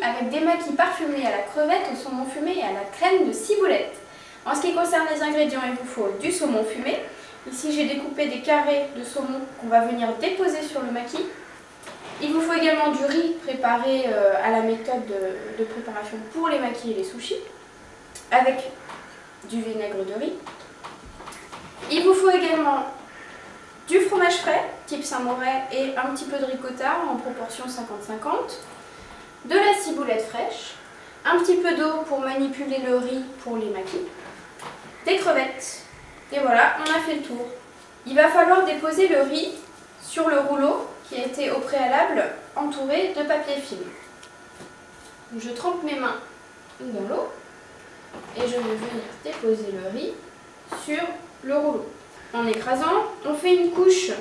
avec des maquis parfumés à la crevette, au saumon fumé et à la crème de ciboulette. En ce qui concerne les ingrédients, il vous faut du saumon fumé. Ici, j'ai découpé des carrés de saumon qu'on va venir déposer sur le maquis. Il vous faut également du riz préparé à la méthode de préparation pour les maquis et les sushis, avec du vinaigre de riz. Il vous faut également du fromage frais, type Saint-Moré, et un petit peu de ricotta en proportion 50-50, de la ciboulette fraîche, un petit peu d'eau pour manipuler le riz pour les maquis, des crevettes. Et voilà, on a fait le tour. Il va falloir déposer le riz sur le rouleau qui a été au préalable entouré de papier film. Je trempe mes mains dans l'eau et je vais venir déposer le riz sur le rouleau. En écrasant, on fait une couche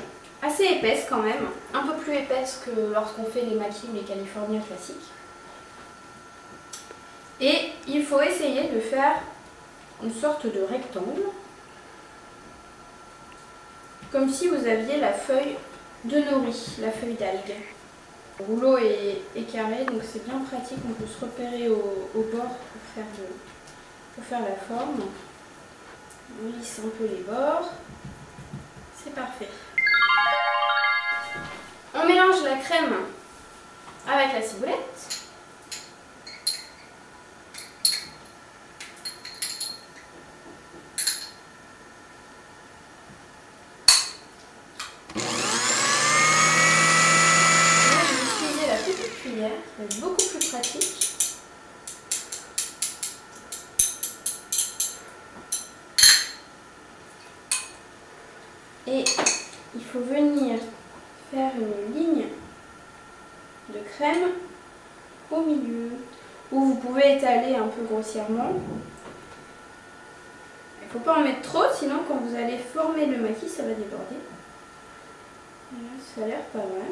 assez épaisse quand même, un peu plus épaisse que lorsqu'on fait les maquis ou les californiens classiques. Et il faut essayer de faire une sorte de rectangle, comme si vous aviez la feuille de nori, la feuille d'algue. Le rouleau est carré, donc c'est bien pratique, on peut se repérer au bord pour faire la forme. On lisse un peu les bords. C'est parfait. On mélange la crème avec la ciboulette. Là, je vais utiliser la petite cuillère, ça va être beaucoup plus pratique. Et il faut venir faire une ligne de crème au milieu, ou vous pouvez étaler un peu grossièrement. Il ne faut pas en mettre trop, sinon quand vous allez former le maquis, ça va déborder. Voilà, ça a l'air pas mal.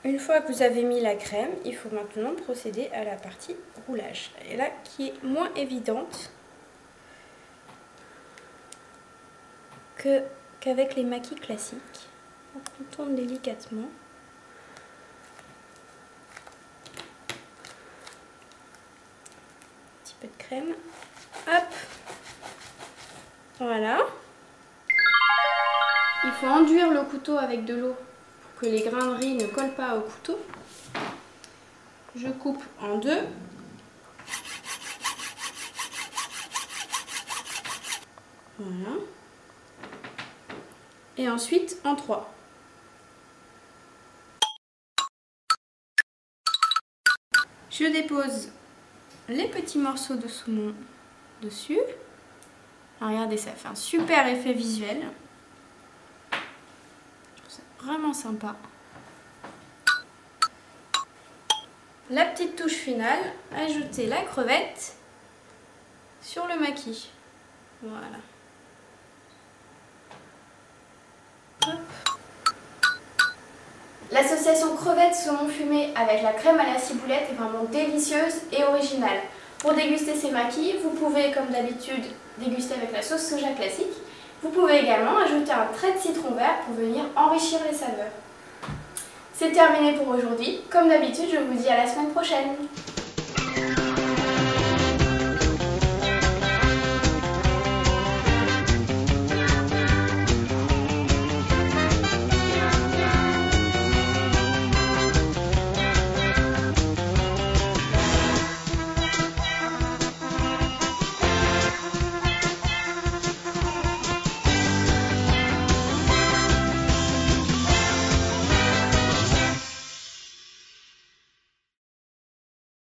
Une fois que vous avez mis la crème, il faut maintenant procéder à la partie roulage. Et là, qui est moins évidente qu'avec les maquis classiques. Donc, on tourne délicatement. Un petit peu de crème. Hop. Voilà. Il faut enduire le couteau avec de l'eau, que les grains de riz ne collent pas au couteau. Je coupe en deux. Voilà. Et ensuite en trois. Je dépose les petits morceaux de saumon dessus. Alors, regardez, ça fait un super effet visuel. Vraiment sympa. La petite touche finale, ajouter la crevette sur le maquis. Voilà. Hop. L'association crevette saumon fumé avec la crème à la ciboulette est vraiment délicieuse et originale. Pour déguster ces maquis, vous pouvez comme d'habitude déguster avec la sauce soja classique. Vous pouvez également ajouter un trait de citron vert pour venir enrichir les saveurs. C'est terminé pour aujourd'hui. Comme d'habitude, je vous dis à la semaine prochaine.